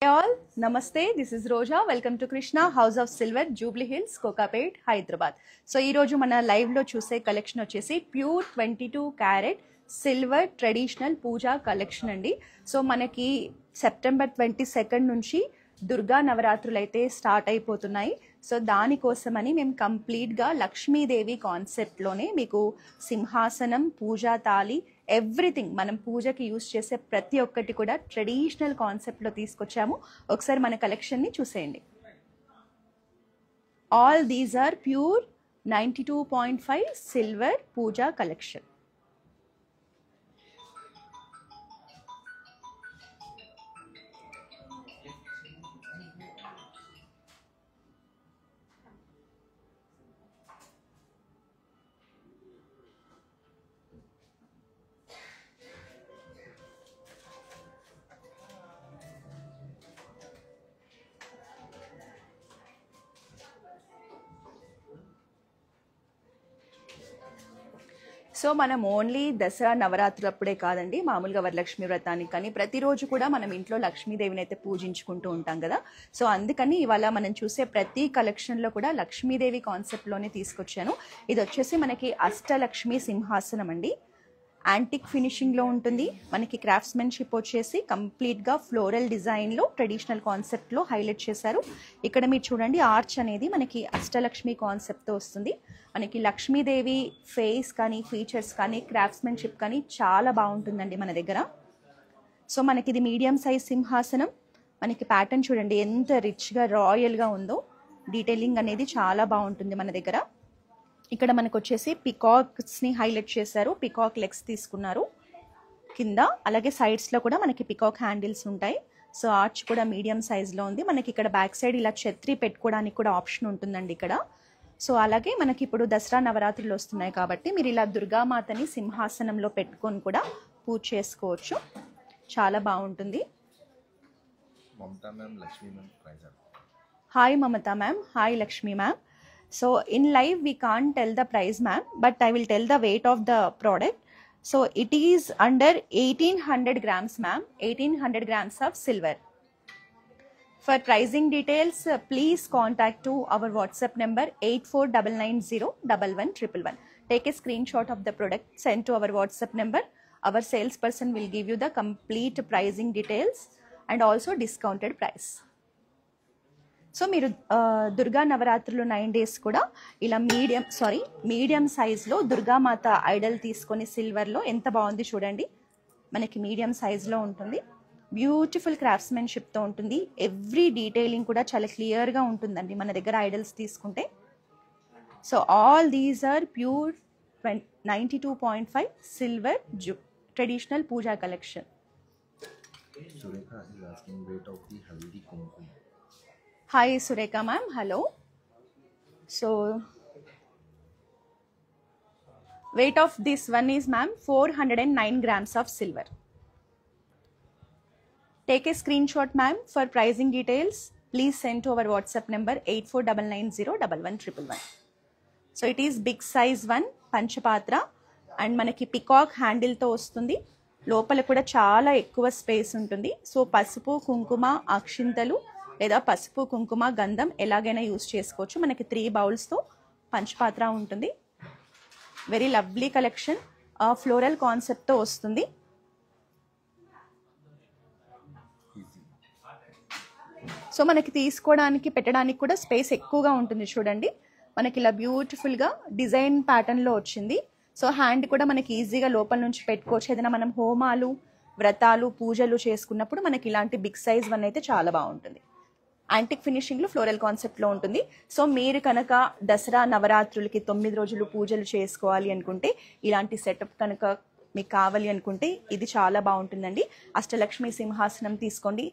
Hey all, Namaste. This is Roja. Welcome to Krishna House of Silver, Jubilee Hills, Kokapet, Hyderabad. So ee roju mana live lo chuse collection vachesi pure 22 carat silver traditional puja collection andi. So manaki September 22nd nunchi Durga నవరాత్రులు అయితే start అయిపోతున్నాయి. So దానికోసమని మేము కంప్లీట్గా లక్ష్మీదేవి కాన్సెప్ట్లోనే మీకు సింహాసనం, పూజా తాళి, everything మనం పూజకి యూజ్ చేసే ప్రతి ఒక్కటి కూడా ట్రెడిషనల్ కాన్సెప్ట్లో తీసుకొచ్చాము. ఒకసారి మన కలెక్షన్ని చూసేయండి. All these are pure 92.5 silver puja collection. So మనం ఓన్లీ దసరా నవరాత్రులప్పుడే కాదండి, మామూలుగా వరలక్ష్మి వ్రతానికి కానీ ప్రతిరోజు కూడా మనం ఇంట్లో లక్ష్మీదేవిని అయితే పూజించుకుంటూ ఉంటాం కదా. సో అందుకని ఇవాళ మనం చూసే ప్రతి కలెక్షన్లో కూడా లక్ష్మీదేవి కాన్సెప్ట్లోనే తీసుకొచ్చాను. ఇది వచ్చేసి మనకి అష్టలక్ష్మి సింహాసనం అండి. యాంటిక్ ఫినిషింగ్లో ఉంటుంది. మనకి క్రాఫ్ట్స్మెన్షిప్ వచ్చేసి కంప్లీట్గా ఫ్లోరల్ డిజైన్లో ట్రెడిషనల్ కాన్సెప్ట్లో హైలైట్ చేశారు. ఇక్కడ మీరు చూడండి, ఆర్చ్ అనేది మనకి అష్టలక్ష్మి కాన్సెప్ట్తో వస్తుంది. మనకి లక్ష్మీదేవి ఫేస్ కానీ ఫీచర్స్ కానీ క్రాఫ్ట్స్మెన్షిప్ కానీ చాలా బాగుంటుందండి మన దగ్గర. సో మనకి ఇది మీడియం సైజ్ సింహాసనం. మనకి ప్యాటర్న్ చూడండి ఎంత రిచ్గా రాయల్గా ఉందో. డీటెయిలింగ్ అనేది చాలా బాగుంటుంది మన దగ్గర. ఇక్కడ మనకు వచ్చేసి పికాక్స్ని హైలైట్ చేశారు. పికాక్ లెగ్స్ తీసుకున్నారు కింద, అలాగే సైడ్స్లో కూడా మనకి పికాక్ హ్యాండిల్స్ ఉంటాయి. సో ఆర్చ్ కూడా మీడియం సైజ్లో ఉంది. మనకి ఇక్కడ బ్యాక్ సైడ్ ఇలా ఛత్రి పెట్టుకోవడానికి కూడా ఆప్షన్ ఉంటుందండి ఇక్కడ. సో అలాగే మనకి ఇప్పుడు దసరా నవరాత్రులు వస్తున్నాయి కాబట్టి మీరు ఇలా దుర్గామాతని సింహాసనంలో పెట్టుకొని కూడా పూజ చేసుకోవచ్చు. చాలా బాగుంటుంది. Hi Mamata ma'am. Hi Lakshmi ma'am. So in live we can't tell the price ma'am, but I will tell the weight of the product. So it is under 1800 grams ma'am, 1800 grams of silver. For pricing details please contact to our WhatsApp number 8499011111. Take a screenshot of the product, send to our WhatsApp number. Our salesperson will give you the complete pricing details and also discounted price. So మీరు దుర్గా నవరాత్రులు 9 days కూడా ఇలా medium సైజ్లో Durgamata Idol తీసుకొని సిల్వర్లో ఎంత బాగుంది చూడండి. మనకి మీడియం సైజ్లో ఉంటుంది. బ్యూటిఫుల్ క్రాఫ్ట్స్మెన్షిప్తో ఉంటుంది. ఎవ్రీ డీటెయిలింగ్ కూడా చాలా క్లియర్గా ఉంటుందండి మన దగ్గర ఐడల్స్ తీసుకుంటే. So all these are pure 92.5 silver traditional puja collection. Hi Sureka ma'am, hello. So weight of this one is ma'am 409 grams of silver. Take a screenshot ma'am. For pricing details please send to our WhatsApp number 8499011111. So it is big size one పంచపాత్ర and మనకి peacock హ్యాండిల్తో వస్తుంది. లోపల కూడా చాలా ఎక్కువ space ఉంటుంది. So పసుపు, కుంకుమ, అక్షింతలు లేదా పసుపు, కుంకుమ, గంధం ఎలాగైనా యూజ్ చేసుకోవచ్చు. మనకి 3 బౌల్స్తో పంచపాత్ర ఉంటుంది. Very lovely collection. ఫ్లోరల్ కాన్సెప్ట్తో వస్తుంది. సో మనకి తీసుకోవడానికి పెట్టడానికి కూడా స్పేస్ ఎక్కువగా ఉంటుంది చూడండి. మనకి ఇలా బ్యూటిఫుల్గా డిజైన్ ప్యాటర్న్లో వచ్చింది. సో హ్యాండ్ కూడా మనకి ఈజీగా లోపల నుంచి పెట్టుకోవచ్చు. ఏదైనా మనం హోమాలు, వ్రతాలు, పూజలు చేసుకున్నప్పుడు మనకి ఇలాంటి బిగ్ సైజ్ వన్ అయితే చాలా బాగుంటుంది. యాంటిక్ ఫినిషింగ్లో ఫ్లోరల్ కాన్సెప్ట్లో ఉంటుంది. సో మీరు కనుక దసరా నవరాత్రులకి 9 రోజులు పూజలు చేసుకోవాలి అనుకుంటే, ఇలాంటి సెటప్ కనుక మీకు కావాలి అనుకుంటే ఇది చాలా బాగుంటుందండి. అష్టలక్ష్మి సింహాసనం తీసుకోండి.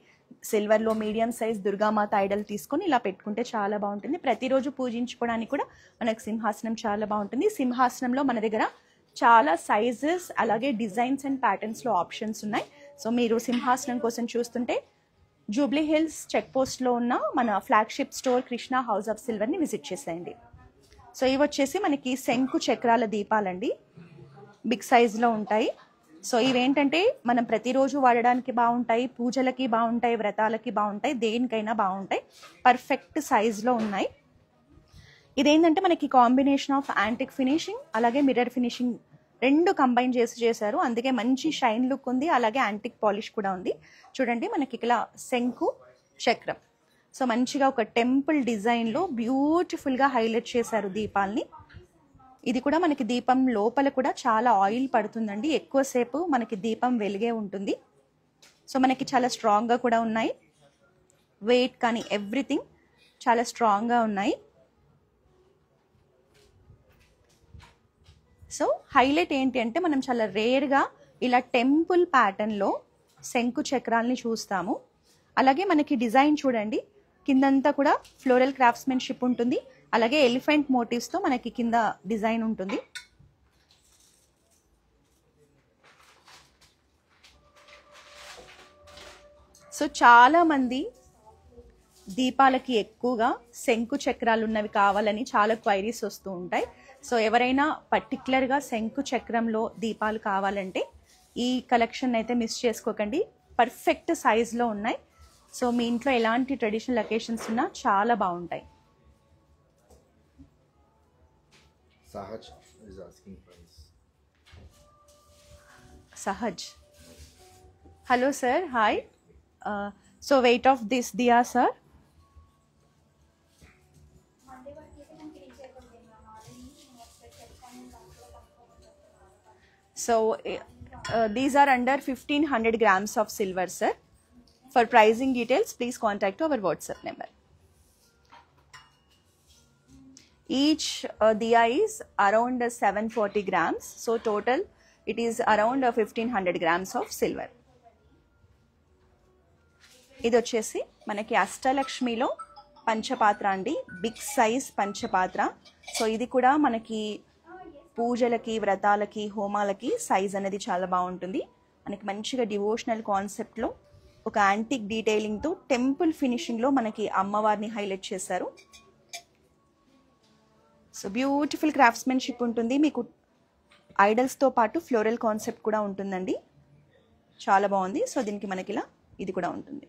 సిల్వర్లో మీడియం సైజ్ దుర్గామాత ఐడల్ తీసుకొని ఇలా పెట్టుకుంటే చాలా బాగుంటుంది. ప్రతిరోజు పూజించుకోవడానికి కూడా మనకు సింహాసనం చాలా బాగుంటుంది. సింహాసనంలో మన దగ్గర చాలా సైజెస్ అలాగే డిజైన్స్ అండ్ ప్యాటర్న్స్లో ఆప్షన్స్ ఉన్నాయి. సో మీరు సింహాసనం కోసం చూస్తుంటే జూబ్లీ హిల్స్ చెక్ పోస్ట్లో ఉన్న మన flagship store Krishna house of సిల్వర్ని విజిట్ చేసేయండి. సో ఇవి వచ్చేసి మనకి శంకు చక్రాల దీపాలండి. బిగ్ సైజులో ఉంటాయి. సో ఇవేంటంటే మనం ప్రతిరోజు వాడడానికి బాగుంటాయి, పూజలకి బాగుంటాయి, వ్రతాలకి బాగుంటాయి, దేనికైనా బాగుంటాయి. పర్ఫెక్ట్ సైజ్లో ఉన్నాయి. ఇదేంటంటే మనకి కాంబినేషన్ ఆఫ్ యాంటిక్ ఫినిషింగ్ అలాగే మిర్రర్ ఫినిషింగ్ రెండు కంబైన్ చేశారు. అందుకే మంచి షైన్ లుక్ ఉంది, అలాగే యాంటిక్ పాలిష్ కూడా ఉంది. చూడండి మనకి ఇలా శంకు చక్రం, సో మంచిగా ఒక టెంపుల్ డిజైన్లో బ్యూటిఫుల్గా హైలైట్ చేశారు దీపాల్ని. ఇది కూడా మనకి దీపం లోపల కూడా చాలా ఆయిల్ పడుతుందండి, ఎక్కువసేపు మనకి దీపం వెలిగే ఉంటుంది. సో మనకి చాలా స్ట్రాంగ్గా కూడా ఉన్నాయి, వెయిట్ కానీ ఎవ్రీథింగ్ చాలా స్ట్రాంగ్గా ఉన్నాయి. సో హైలైట్ ఏంటి అంటే మనం చాలా రేర్గా ఇలా టెంపుల్ ప్యాటర్న్లో శంకు చక్రాల్ని చూస్తాము. అలాగే మనకి డిజైన్ చూడండి, కిందంతా కూడా ఫ్లోరల్ క్రాఫ్ట్స్మెన్షిప్ ఉంటుంది, అలాగే ఎలిఫెంట్ మోటివ్స్తో మనకి కింద డిజైన్ ఉంటుంది. సో చాలా మంది దీపాలకి ఎక్కువగా శంకు చక్రాలు ఉన్నవి కావాలని చాలా క్వైరీస్ వస్తూ ఉంటాయి. సో ఎవరైనా పర్టికులర్గా శంకు చక్రంలో దీపాలు కావాలంటే ఈ కలెక్షన్ అయితే మిస్ చేసుకోకండి, పర్ఫెక్ట్ సైజ్లో ఉన్నాయి. సో మీ ఇంట్లో ఎలాంటి ట్రెడిషనల్ అకేషన్స్ ఉన్నా చాలా బాగుంటాయి. Sahaj is asking price. Sahaj. Hello sir, hi. So weight of this diya sir? So these are under 1500 grams of silver sir. For pricing details please contact our WhatsApp number. Each diya is around 740 grams. So total it is around 1500 grams of silver. ఇది వచ్చేసి మనకి అష్టలక్ష్మిలో పంచపాత్ర అండి, big size పంచపాత్ర. So ఇది కూడా మనకి పూజలకి, వ్రతాలకి, హోమాలకి size అనేది చాలా బాగుంటుంది. మనకి మంచిగా డివోషనల్ కాన్సెప్ట్లో ఒక యాంటిక్ డీటెయిలింగ్తో టెంపుల్ ఫినిషింగ్లో మనకి అమ్మవారిని హైలైట్ చేశారు. సో బ్యూటిఫుల్ క్రాఫ్ట్స్మెన్షిప్ ఉంటుంది, మీకు ఐడల్స్తో పాటు ఫ్లోరల్ కాన్సెప్ట్ కూడా ఉంటుందండి, చాలా బాగుంది. సో దీనికి మనకి ఇలా ఇది కూడా ఉంటుంది.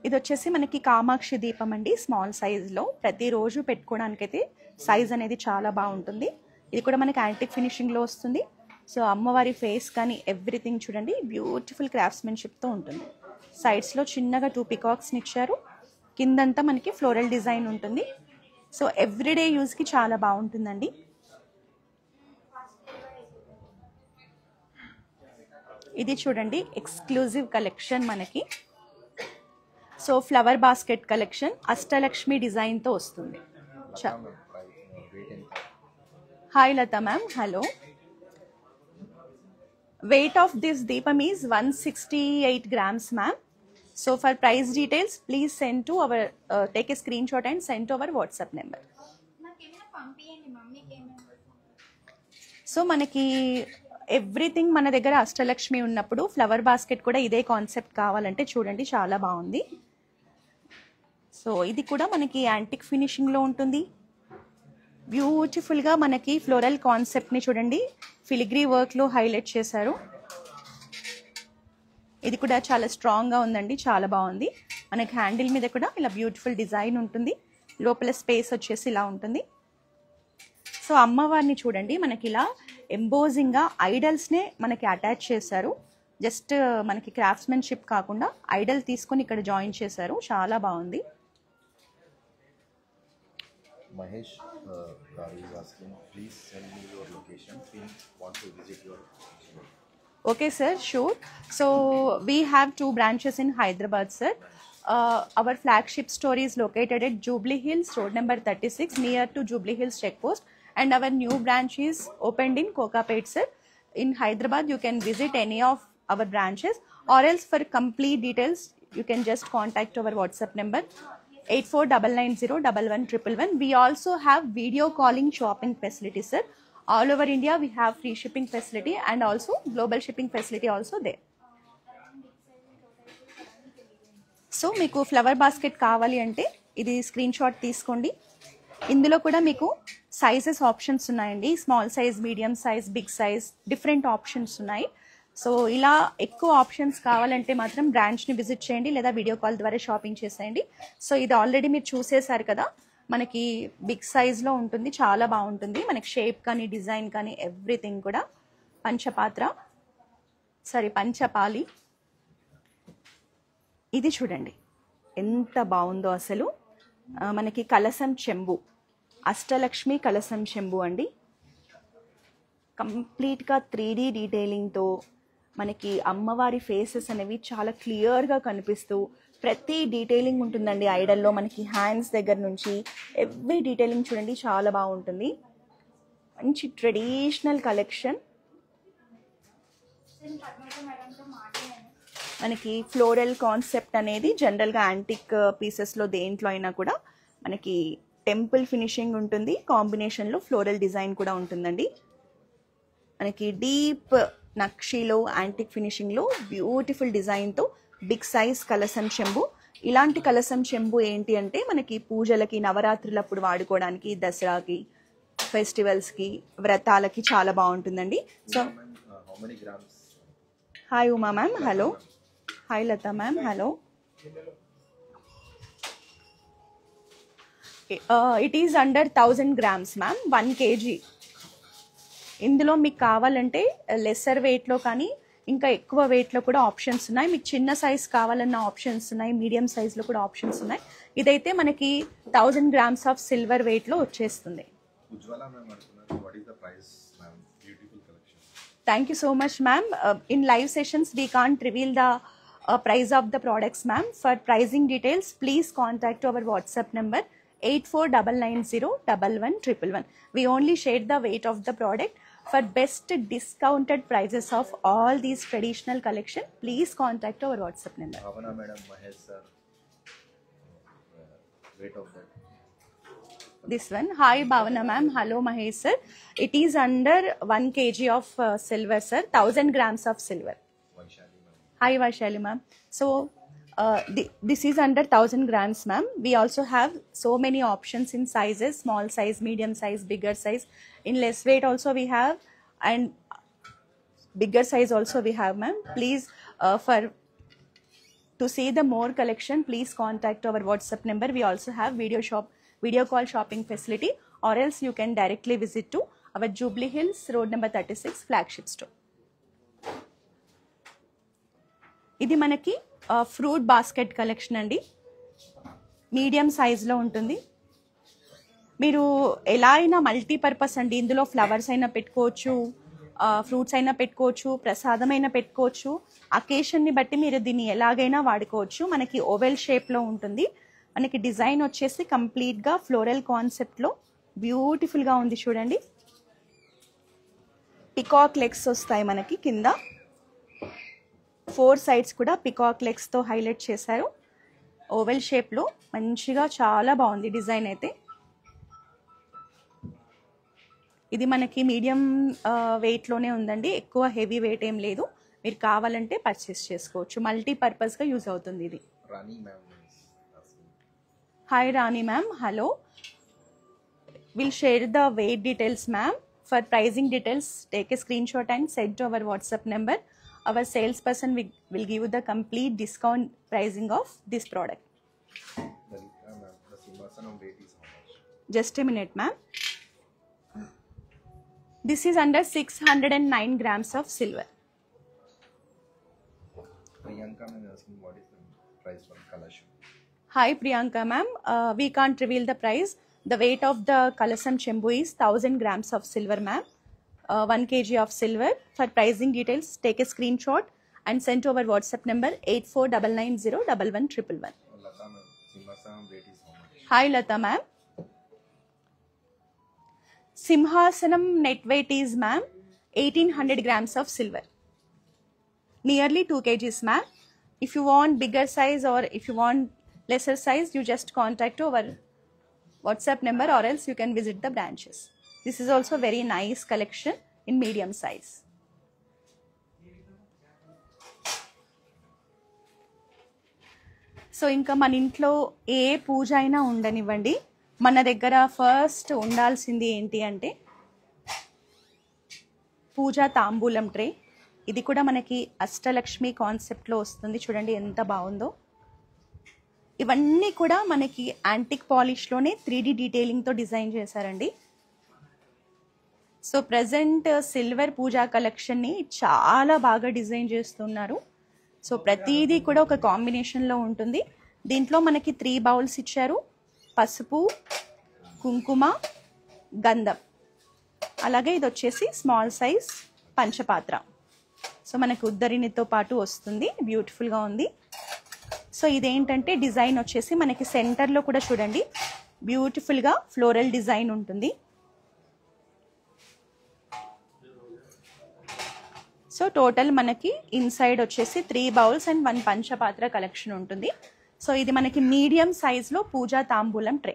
ఇది వచ్చేసి మనకి కామాక్షి దీపం అండి, స్మాల్ సైజ్లో ప్రతిరోజు పెట్టుకోవడానికైతే సైజ్ అనేది చాలా బాగుంటుంది. ఇది కూడా మనకి యాంటిక్ ఫినిషింగ్లో వస్తుంది. సో అమ్మవారి ఫేస్ కానీ ఎవ్రీథింగ్ చూడండి బ్యూటిఫుల్ క్రాఫ్ట్స్మెన్షిప్తో ఉంటుంది. సైడ్స్లో చిన్నగా 2 పికాక్స్ని ఇచ్చారు, కిందంతా మనకి ఫ్లోరల్ డిజైన్ ఉంటుంది. సో ఎవ్రీడే యూజ్కి చాలా బాగుంటుందండి. ఇది చూడండి ఎక్స్క్లూజివ్ కలెక్షన్ మనకి. So flower basket collection Ashtalakshmi డిజైన్తో వస్తుంది. Hi Latha ma'am, hello. Weight of this deepam is 168 grams ma'am. So for price details please send to our take a screenshot and send to our WhatsApp number. So మనకి everything మన దగ్గర అష్టలక్ష్మి ఉన్నప్పుడు flower basket కూడా ఇదే concept కావాలంటే చూడండి చాలా బాగుంది. సో ఇది కూడా మనకి యాంటిక్ ఫినిషింగ్లో ఉంటుంది, బ్యూటిఫుల్గా మనకి ఫ్లోరల్ కాన్సెప్ట్ని చూడండి ఫిలిగ్రీ వర్క్లో హైలైట్ చేశారు. ఇది కూడా చాలా స్ట్రాంగ్గా ఉందండి, చాలా బాగుంది. మనకి హ్యాండిల్ మీద కూడా ఇలా బ్యూటిఫుల్ డిజైన్ ఉంటుంది, లోపల స్పేస్ వచ్చేసి ఇలా ఉంటుంది. సో అమ్మవారిని చూడండి మనకి ఇలా ఎంబోజింగ్గా ఐడల్స్నే మనకి అటాచ్ చేశారు. జస్ట్ మనకి క్రాఫ్ట్స్మెన్షిప్ కాకుండా ఐడల్ తీసుకొని ఇక్కడ జాయిన్ చేశారు, చాలా బాగుంది. Mahesh is asking, please send me your location. We want to visit your store. Okay sir, sure. So we have 2 branches in Hyderabad sir. Our flagship store is located at Jubilee Hills road number 36 near to Jubilee Hills checkpost, and our new branch is opened in Kokapet sir. In Hyderabad you can visit any of our branches, or else for complete details you can just contact our WhatsApp number 8499011111. We also have video calling shopping facility sir. All over India we have free shipping facility and also global shipping facility also there. So మీకు flower basket కావాలి అంటే ఇది screenshot తీసుకోండి. ఇందులో కూడా మీకు sizes options ఉన్నాయండి. Small size, medium size, big size, different options ఉన్నాయి. సో ఇలా ఎక్కువ ఆప్షన్స్ కావాలంటే మాత్రం బ్రాంచ్ని విజిట్ చేయండి లేదా వీడియో కాల్ ద్వారా షాపింగ్ చేసేయండి. సో ఇది ఆల్రెడీ మీరు చూసేశారు కదా, మనకి బిగ్ సైజ్లో ఉంటుంది, చాలా బాగుంటుంది. మనకి షేప్ కానీ డిజైన్ కానీ ఎవ్రీథింగ్ కూడా. పంచపాలి. ఇది చూడండి ఎంత బాగుందో అసలు. మనకి కలసం చెంబు, అష్టలక్ష్మి కలసం చెంబు అండి. కంప్లీట్గా 3D డీటెయిలింగ్తో మనకి అమ్మవారి ఫేసెస్ అనేవి చాలా క్లియర్గా కనిపిస్తూ ప్రతి డీటెయిలింగ్ ఉంటుందండి ఐడల్లో. మనకి హ్యాండ్స్ దగ్గర నుంచి ఎవ్రీ డీటెయిలింగ్ చూడండి, చాలా బాగుంటుంది. మంచి ట్రెడిషనల్ కలెక్షన్. మనకి ఫ్లోరల్ కాన్సెప్ట్ అనేది జనరల్గా యాంటిక్ పీసెస్లో దేంట్లో అయినా కూడా మనకి టెంపుల్ ఫినిషింగ్ ఉంటుంది, కాంబినేషన్లో ఫ్లోరల్ డిజైన్ కూడా ఉంటుందండి. మనకి డీప్ నక్షీలో యాంటిక్ ఫినిషింగ్లో బ్యూటిఫుల్ డిజైన్తో బిగ్ సైజ్ కలసం చెంబు. ఇలాంటి కలసం చెంబు ఏంటి అంటే మనకి పూజలకి, నవరాత్రులప్పుడు వాడుకోవడానికి, దసరాకి, ఫెస్టివల్స్కి, వ్రతాలకి చాలా బాగుంటుందండి. So hi Uma ma'am, hello. Hi Latha ma'am, hello. It is under 1000 grams ma'am, 1 kg. ఇందులో మీకు కావాలంటే లెస్సర్ వెయిట్లో కానీ ఇంకా ఎక్కువ వెయిట్లో కూడా ఆప్షన్స్ ఉన్నాయి. మీకు చిన్న సైజ్ కావాలన్న ఆప్షన్స్ ఉన్నాయి, మీడియం సైజ్లో కూడా ఆప్షన్స్ ఉన్నాయి. ఇదైతే మనకి 1000 grams ఆఫ్ సిల్వర్ వెయిట్లో వచ్చేస్తుంది. Thank you so much ma'am. In live sessions we can't reveal the price of the products ma'am. For pricing details please contact our WhatsApp number 8499011111. We only share the weight of the product. For best discounted prices of all these traditional collection please contact our WhatsApp number. Bhavana madam, Mahesh sir, weight of that. This one. Hi Bhavana ma'am, hello Mahesh sir. It is under 1 kg of silver sir, 1000 grams of silver. Hi Vaishali ma'am. So this is under 1000 grams ma'am. We also have so many options in sizes, small size, medium size, bigger size. In less weight also we have, and bigger size also we have ma'am. Please to see the more collection please contact our WhatsApp number. We also have video call shopping facility, or else you can directly visit to our Jubilee Hills road number 36 flagship store. ఇది మనకి fruit basket collection అండి. Medium సైజ్లో ఉంటుంది. మీరు ఎలా అయినా multipurpose అండి. ఇందులో ఫ్లవర్స్ అయినా పెట్టుకోవచ్చు, ఫ్రూట్స్ అయినా పెట్టుకోవచ్చు, ప్రసాదం అయినా పెట్టుకోవచ్చు. అకేషన్ని బట్టి మీరు దీన్ని ఎలాగైనా వాడుకోవచ్చు. మనకి ఓవెల్ షేప్లో ఉంటుంది. మనకి డిజైన్ వచ్చేసి కంప్లీట్గా ఫ్లోరల్ కాన్సెప్ట్లో బ్యూటిఫుల్గా ఉంది చూడండి. పికాక్ లెగ్స్ వస్తాయి మనకి కింద. 4 sides కూడా పికాక్ లెగ్స్తో హైలైట్ చేశారు. ఓవెల్ షేప్లో మంచిగా చాలా బాగుంది డిజైన్ అయితే. ఇది మనకి మీడియం వెయిట్లోనే ఉందండి, ఎక్కువ హెవీ వెయిట్ ఏం లేదు. మీరు కావాలంటే పర్చేస్ చేసుకోవచ్చు. మల్టీపర్పస్గా యూజ్ అవుతుంది ఇది. Hi Rani ma'am, hello. Will share the weight details ma'am. For pricing details take a screenshot and send to our WhatsApp number. Our salesperson will give you the complete discount pricing of this product. Just a minute ma'am. This is under 609 grams of silver. Priyanka ma'am asking what is the price for Kalasam. Hi Priyanka ma'am, we can't reveal the price. The weight of the Kalasam Chembu is 1000 grams of silver ma'am. 1 kg of silver. For pricing details take a screenshot and send to our WhatsApp number 8499011111. Lata ma'am, Simhasana weight is how much? Hi Lata ma'am. Simhasanam net weight is ma'am 1800 grams of silver. Nearly 2 kgs ma'am. If you want bigger size or if you want lesser size, you just contact our WhatsApp number, or else you can visit the branches. This is also very nice collection in medium size. So ఇంకా మన ఇంట్లో ఏ పూజ అయినా ఉండనివ్వండి, మన దగ్గర first ఉండాల్సింది ఏంటి అంటే పూజా తాంబూలం ట్రే. ఇది కూడా మనకి అష్టలక్ష్మి కాన్సెప్ట్లో వస్తుంది. చూడండి ఎంత బాగుందో. ఇవన్నీ కూడా మనకి యాంటిక్ పాలిష్లోనే 3D డీటెయిలింగ్తో డిజైన్ చేశారండి. సో ప్రజెంట్ సిల్వర్ పూజా కలెక్షన్ని చాలా బాగా డిజైన్ చేస్తున్నారు. సో ప్రతిదీ కూడా ఒక కాంబినేషన్లో ఉంటుంది. దీంట్లో మనకి 3 బౌల్స్ ఇచ్చారు, పసుపు, కుంకుమ, గంధం. అలాగే ఇది వచ్చేసి స్మాల్ సైజ్ పంచపాత్ర. సో మనకి ఉద్దరినితో పాటు వస్తుంది, బ్యూటిఫుల్గా ఉంది. సో ఇదేంటంటే డిజైన్ వచ్చేసి మనకి సెంటర్లో కూడా చూడండి బ్యూటిఫుల్గా ఫ్లోరల్ డిజైన్ ఉంటుంది. సో టోటల్ మనకి ఇన్సైడ్ వచ్చేసి 3 బౌల్స్ అండ్ 1 పంచపాత్ర కలెక్షన్ ఉంటుంది. సో ఇది మనకి మీడియం సైజ్లో పూజా తాంబూలం ట్రే.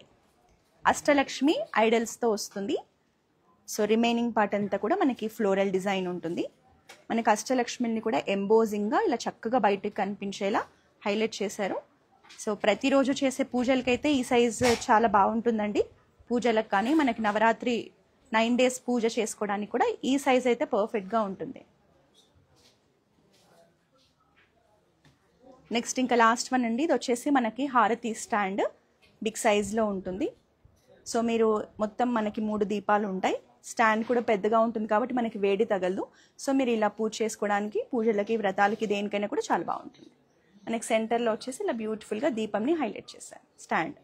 అష్టలక్ష్మి ఐడల్స్తో వస్తుంది. సో రిమైనింగ్ పార్ట్ అంతా కూడా మనకి ఫ్లోరల్ డిజైన్ ఉంటుంది. మనకి అష్టలక్ష్మిని కూడా ఎంబోజింగ్గా ఇలా చక్కగా బయటకు కనిపించేలా హైలైట్ చేశారు. సో ప్రతిరోజు చేసే పూజలకైతే ఈ సైజ్ చాలా బాగుంటుందండి. పూజలకు కానీ మనకి నవరాత్రి 9 days పూజ చేసుకోవడానికి కూడా ఈ సైజ్ అయితే పర్ఫెక్ట్గా ఉంటుంది. నెక్స్ట్ ఇంకా లాస్ట్ వన్ అండి. ఇది వచ్చేసి మనకి హారతి స్టాండ్ బిగ్ సైజ్లో ఉంటుంది. సో మీరు మొత్తం మనకి 3 దీపాలు ఉంటాయి. స్టాండ్ కూడా పెద్దగా ఉంటుంది కాబట్టి మనకి వేడి తగలదు. సో మీరు ఇలా పూజ చేసుకోవడానికి, పూజలకి, వ్రతాలకి, దేనికైనా కూడా చాలా బాగుంటుంది. మనకి సెంటర్లో వచ్చేసి ఇలా బ్యూటిఫుల్గా దీపంని హైలైట్ చేశారు స్టాండ్.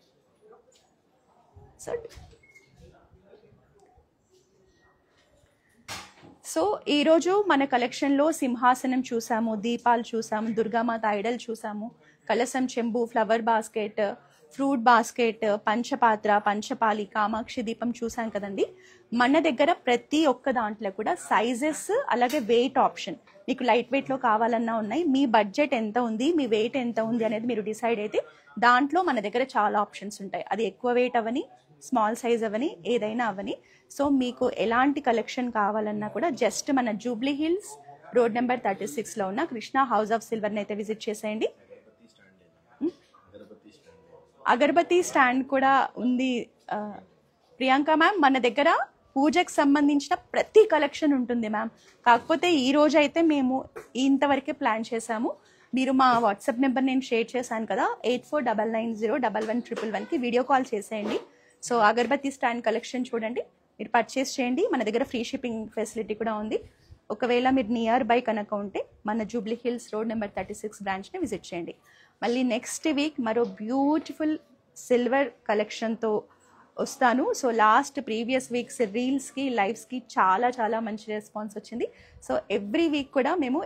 సో ఈరోజు మన కలెక్షన్లో సింహాసనం చూసాము, దీపాలు చూసాము, దుర్గామాత ఐడల్ చూసాము, కలసం చెంబు, ఫ్లవర్ బాస్కెట్, ఫ్రూట్ బాస్కెట్, పంచపాత్ర, పంచపాలి, కామాక్షి దీపం చూసాం కదండి. మన దగ్గర ప్రతి ఒక్క దాంట్లో కూడా సైజెస్ అలాగే వెయిట్ ఆప్షన్ మీకు లైట్ వెయిట్లో కావాలన్నా ఉన్నాయి. మీ బడ్జెట్ ఎంత ఉంది, మీ వెయిట్ ఎంత ఉంది అనేది మీరు డిసైడ్ అయితే దాంట్లో మన దగ్గర చాలా ఆప్షన్స్ ఉంటాయి. అది ఎక్కువ వెయిట్ అవని, స్మాల్ సైజ్ అవని, ఏదైనా అవని. సో మీకు ఎలాంటి కలెక్షన్ కావాలన్నా కూడా జస్ట్ మన జూబ్లీ హిల్స్ రోడ్ నెంబర్ 36లో ఉన్న కృష్ణ హౌస్ ఆఫ్ సిల్వర్ని అయితే విజిట్ చేసేయండి. అగరబత్తి స్టాండ్ కూడా ఉంది ప్రియాంక మ్యామ్. మన దగ్గర పూజకు సంబంధించిన ప్రతి కలెక్షన్ ఉంటుంది మ్యామ్. కాకపోతే ఈ రోజు అయితే మేము ఇంతవరకే ప్లాన్ చేసాము. మీరు మా వాట్సాప్ నెంబర్ నేను షేర్ చేశాను కదా, 8499011111కి వీడియో కాల్ చేసేయండి. సో అగరబత్తి స్టాండ్ కలెక్షన్ చూడండి, మీరు పర్చేస్ చేయండి. మన దగ్గర ఫ్రీ షిప్పింగ్ ఫెసిలిటీ కూడా ఉంది. ఒకవేళ మీరు నియర్ బై కనుక ఉంటే మన జూబ్లీ హిల్స్ రోడ్ నెంబర్ 36 బ్రాంచ్ని విజిట్ చేయండి. మళ్ళీ నెక్స్ట్ వీక్ మరో బ్యూటిఫుల్ సిల్వర్ కలెక్షన్తో వస్తాను. సో ప్రీవియస్ వీక్స్ రీల్స్కి, లైవ్స్కి చాలా చాలా మంచి రెస్పాన్స్ వచ్చింది. సో ఎవ్రీ వీక్ కూడా మేము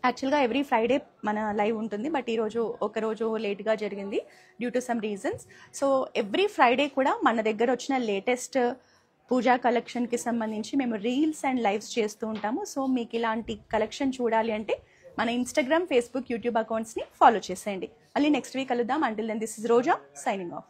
యాక్చువల్గా ఎవ్రీ ఫ్రైడే మన లైవ్ ఉంటుంది. బట్ ఈరోజు ఒకరోజు లేట్గా జరిగింది due to some reasons. So every Friday కూడా మన దగ్గర వచ్చిన లేటెస్ట్ పూజా కలెక్షన్కి సంబంధించి మేము రీల్స్ అండ్ లైవ్స్ చేస్తూ ఉంటాము. సో మీకు ఇలాంటి కలెక్షన్ చూడాలి అంటే మన ఇన్స్టాగ్రామ్, ఫేస్బుక్, యూట్యూబ్ అకౌంట్స్ని ఫాలో చేసేయండి. మళ్ళీ నెక్స్ట్ వీక్ కలుద్దాం. Until then this is Roja signing of.